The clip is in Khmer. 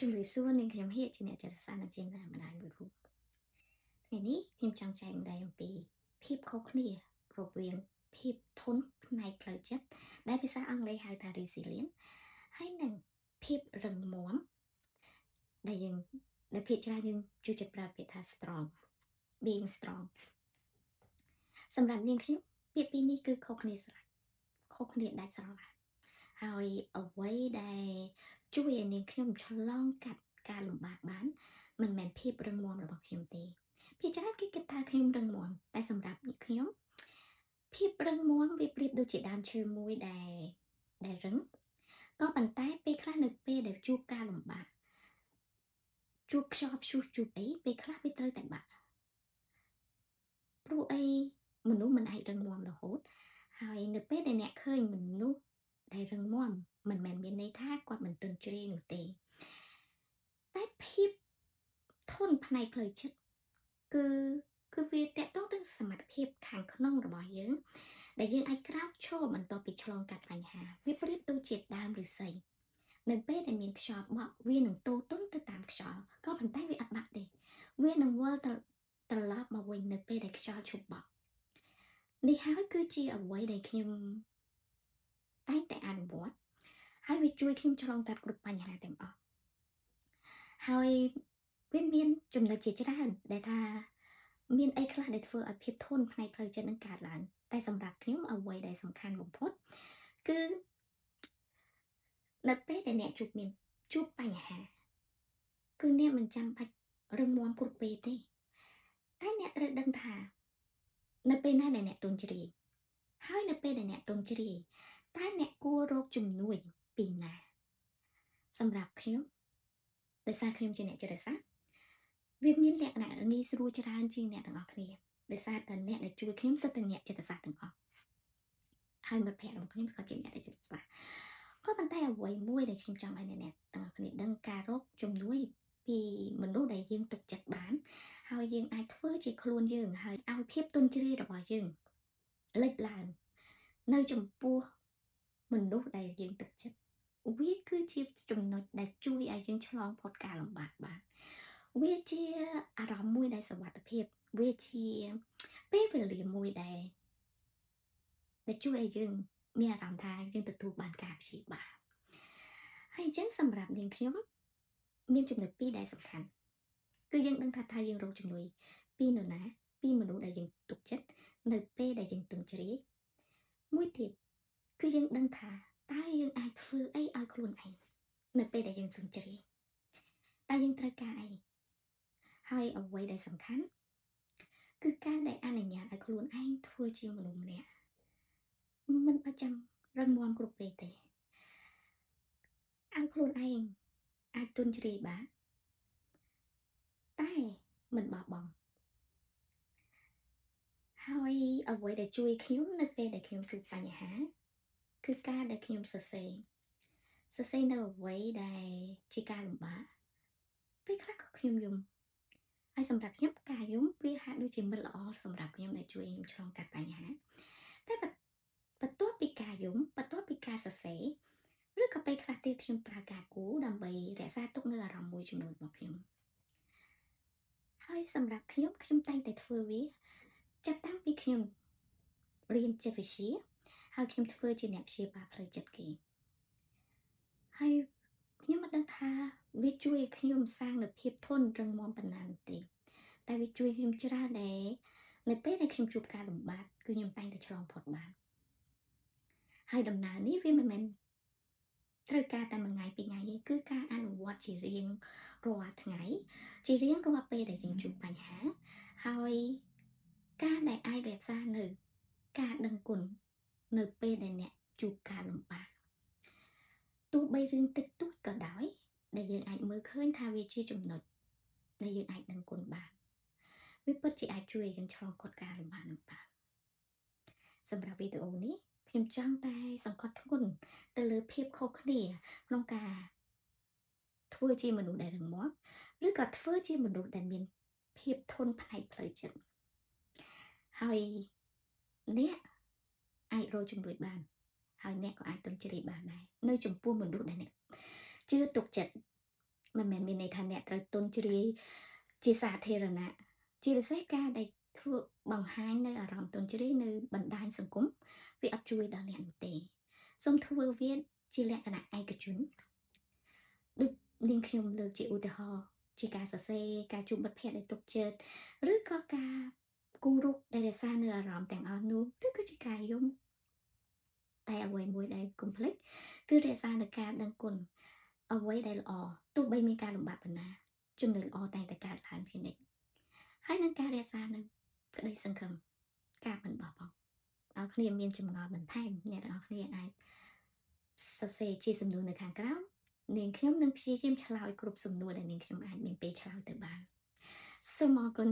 ជំរាបសួរនាងខ្ញុំហៀតជាអ្នកចិត្តសាស្ត្រនិងជាអ្នកម្ដាយមួយរូបថ្ងៃនេះខ្ញុំចង់ចែកម្លែកអំពីភាពខុសគ្នារវាងភាពធន់ផ្នែកផ្លូវចិត្តដែលភាសាអង់គ្លេសហៅថា resilient ហើយនិងភាពរឹងមាំដែលភាគច្រើនយើងចូលចិត្តប្រើពាក្យថា strong being strong សម្រាប់នាងខ្ញុំពាក្យពីរនេះគឺខុសគ្នាស្រេចខុសគ្នាដាច់ស្រឡះហើយអ្វីដែលជួយឲ្យនាងខ្ញុំឆ្លងកាត់ការលំបាកបានមិនមែនភាពរឹងមាំរបស់ខ្ញុំទេភាគច្រើនគេគិតថាខ្ញុំរឹងមាំតែសម្រាប់ខ្ញុំភាពរឹងមាំវាប្រៀបដូចជាដើមឈើមួយដែលរឹងក៏ប៉ុន្តែពេលខ្លះនៅពេលដែលជួបការលំបាកជួបខ្យល់ព្យុះជួបអីពេលខ្លះវាត្រូវតែបាក់ព្រោះអីមនុស្សមិនអាចរឹងមាំរហូតហើយនៅពេលដែលអ្នកឃើញមនុស្សដែលរឹងមាំមិនមែនមានន័យថាគាត់មិនទន់ជ្រាយនោះទេតែភាពធន់ផ្នែកផ្លូវចិត្តគឺវាតកតងទៅសមត្ថភាពខាងក្នុងរបស់យើងដែលយើងអាចក្រោកឈរបន្ទាប់ពីឆ្លងកាត់បញ្ហាវាប្រៀបដូចជាដើមឫស្សីនៅពេលដែលមានខ្យល់បក់វានឹងទោទន់ទៅតាមខ្យល់ក៏ប៉ុន្តែវាអត់បាក់ទេវានឹងវិលត្រឡប់មកវិញនៅពេលដែលខ្យល់ឈប់បក់នេះហើយគឺជាអ្វីដែលខ្ញុំតែងតែអនុវត្តហើយវាជួយខ្ញុំឆ្លងកាត់គ្រប់បញ្ហាទាំងអស់ហើយវាមានចំណុចជាច្រើនដែលថាមានអីខ្លះដែលធ្វើឲ្យភាពធន់ផ្នែកផ្លូវចិត្តនឹងកើតឡើងតែសម្រាប់ខ្ញុំអ្វីដែលសំខាន់បំផុតគឺនៅពេលដែលអ្នកជួបបញ្ហាគឺអ្នកមិនចាំបាច់រឹងមាំគ្រប់ពេលទេតែអ្នកត្រូវដឹងថានៅពេលណាដែលអ្នកទន់ជ្រាយហើយនៅពេលដែលអ្នកទន់ជ្រាយតែអ្នកគួររកជំនួយពីណាសម្រាប់ខ្ញុំដោយសារខ្ញុំជាអ្នកចិត្តសាស្ត្រវាមានលក្ខណៈងាយស្រួលច្រើនជាងអ្នកទាំងអស់គ្នាដោយសារតែអ្នកដែលជួយខ្ញុំសិតតែអ្នកចិត្តសាស្ត្រទាំងអស់ហើយមិត្តភក្តិរបស់ខ្ញុំក៏ជាអ្នកចិត្តសាស្ត្រក៏ប៉ុន្តែអ្វីមួយដែលខ្ញុំចង់ឲ្យអ្នកទាំងអស់គ្នាដឹងការរកជំនួយពីមនុស្សដែលយើងទុកចិត្តបានហើយយើងអាចធ្វើជាខ្លួនយើងហើយឲ្យភាពទន់ជ្រាយរបស់យើងលេចឡើងនៅចំពោះមនុស្សដែលយើងទុកចិត្តវាគឺជាចំណុចដែលជួយឲ្យយើងឆ្លងផុតការលំបាកបានវាជាអារម្មណ៍មួយដែលសុវត្ថិភាពវាជាពេលវេលាមួយដែលជួយឲ្យយើងមានអារម្មណ៍ថាយើងទទួលបានការព្យាបាលហើយអញ្ចឹងសម្រាប់នាងខ្ញុំមានចំណុចពីរដែលសំខាន់គឺយើងដឹងថាយើងរកជំនួយពីនរណាពីមនុស្សដែលយើងទុកចិត្តនៅពេលដែលយើងទន់ជ្រាយមួយទៀតគឺយើងដឹងថាតើយើងអាចធ្វើអីឲ្យខ្លួនឯងនៅពេលដែលយើងទន់ជ្រាយតើយើងត្រូវការអីហើយអ្វីដែលសំខាន់គឺការដែលអនុញ្ញាតឲ្យខ្លួនឯងធ្វើជាមនុស្សម្នាក់មិនបាច់ចាំរឹងមាំគ្រប់ពេលទេឲ្យខ្លួនឯងអាចទន់ជ្រាយបានតែមិនបោះបង់ហើយអ្វីដែលជួយខ្ញុំនៅពេលដែលខ្ញុំជួបបញ្ហាគឺការដែលខ្ញុំសរសេរនៅអ្វីដែលជាការលំបាកពេលខ្លះក៏ខ្ញុំយំហើយសម្រាប់ខ្ញុំការយំវាហាក់ដូចជាមិត្តល្អសម្រាប់ខ្ញុំដែលជួយខ្ញុំឆ្លងកាត់បញ្ហាតែបន្ទាប់ពីការយំបន្ទាប់ពីការសរសេរឬក៏ពេលខ្លះទៀតខ្ញុំប្រើការគូដើម្បីរក្សាទុកនៅអារម្មណ៍មួយចំនួនរបស់ខ្ញុំហើយសម្រាប់ខ្ញុំតែងតែធ្វើវាចាប់តាំងពីខ្ញុំរៀនចិត្តវិទ្យាហើយខ្ញុំធ្វើជាអ្នកព្យាបាលផ្លូវចិត្តគេហើយខ្ញុំមិនដឹងថាវាជួយឲ្យខ្ញុំសាងនូវភាពធន់រឹងមាំប៉ុណ្ណានោះទេតែវាជួយខ្ញុំច្រើនដែរនៅពេលដែលខ្ញុំជួបការលំបាកគឺខ្ញុំតែងតែឆ្លងផុតបានហើយដំណើរនេះវាមិនមែនត្រូវការតែមួយថ្ងៃពីរថ្ងៃទេគឺការអនុវត្តជារៀងរាល់ថ្ងៃជារៀងរាល់ពេលដែលយើងជួបបញ្ហាហើយការដែលអាចរក្សានៅការដឹងគុណនៅពេលដែលអ្នកជួបការលំបាកទោះបីរឿងតិចតួចក៏ដោយដែលយើងអាចមើលឃើញថាវាជាចំណុចដែលយើងអាចដឹងគុណបានវាពិតជាអាចជួយឲ្យយើងឆ្លងកាត់ការលំបាកនឹងបានសម្រាប់វីដេអូនេះខ្ញុំចង់តែសង្កត់ធ្ងន់ទៅលើភាពខុសគ្នាក្នុងការធ្វើជាមនុស្សដែលរឹងមាំឬក៏ធ្វើជាមនុស្សដែលមានភាពធន់ផ្នែកផ្លូវចិត្តហើយអ្នកអាចរកជំនួយបានហើយអ្នកក៏អាចទន់ជ្រាយបានដែរនៅចំពោះមនុស្សដែលអ្នកជឿទុកចិត្ត មិនមែនមានន័យថាអ្នកត្រូវទន់ជ្រាយជាសាធារណៈជាពិសេសការដែលធ្វើបង្ហាញនៅអារម្មណ៍ទន់ជ្រាយនៅបណ្ដាញសង្គមវាអត់ជួយដល់អ្នកនោះទេសូមធ្វើវាជាលក្ខណៈឯកជនដូចនាងខ្ញុំលើកជាឧទាហរណ៍ជាការសរសេរការជួបមិត្តភ័ក្តិដែលទុកចិត្តឬក៏ការគូររូបដែលរក្សានៅអារម្មណ៍ទាំងអស់នោះឬក៏ជាការយំតែអ្វីមួយដែលកុំភ្លេចគឺរក្សានូវការដឹងគុណអ្វីដែលល្អទោះបីមានការលំបាកប៉ុណ្ណាចំណុចល្អតែងតែកើតឡើងជានិច្ចហើយនឹងការរក្សានៅក្តីសង្ឃឹមការមិនបោះបង់អ្នកគ្នាមានចម្ងល់បន្ថែមអ្នកទាំងអស់គ្នាអាចសរសេរជាសំណួរនៅខាងក្រោមនាងខ្ញុំនឹងព្យាយាមឆ្លើយគ្រប់សំណួរដែលនាងខ្ញុំអាចមានពេលឆ្លើយទៅបានសូមអរគុណ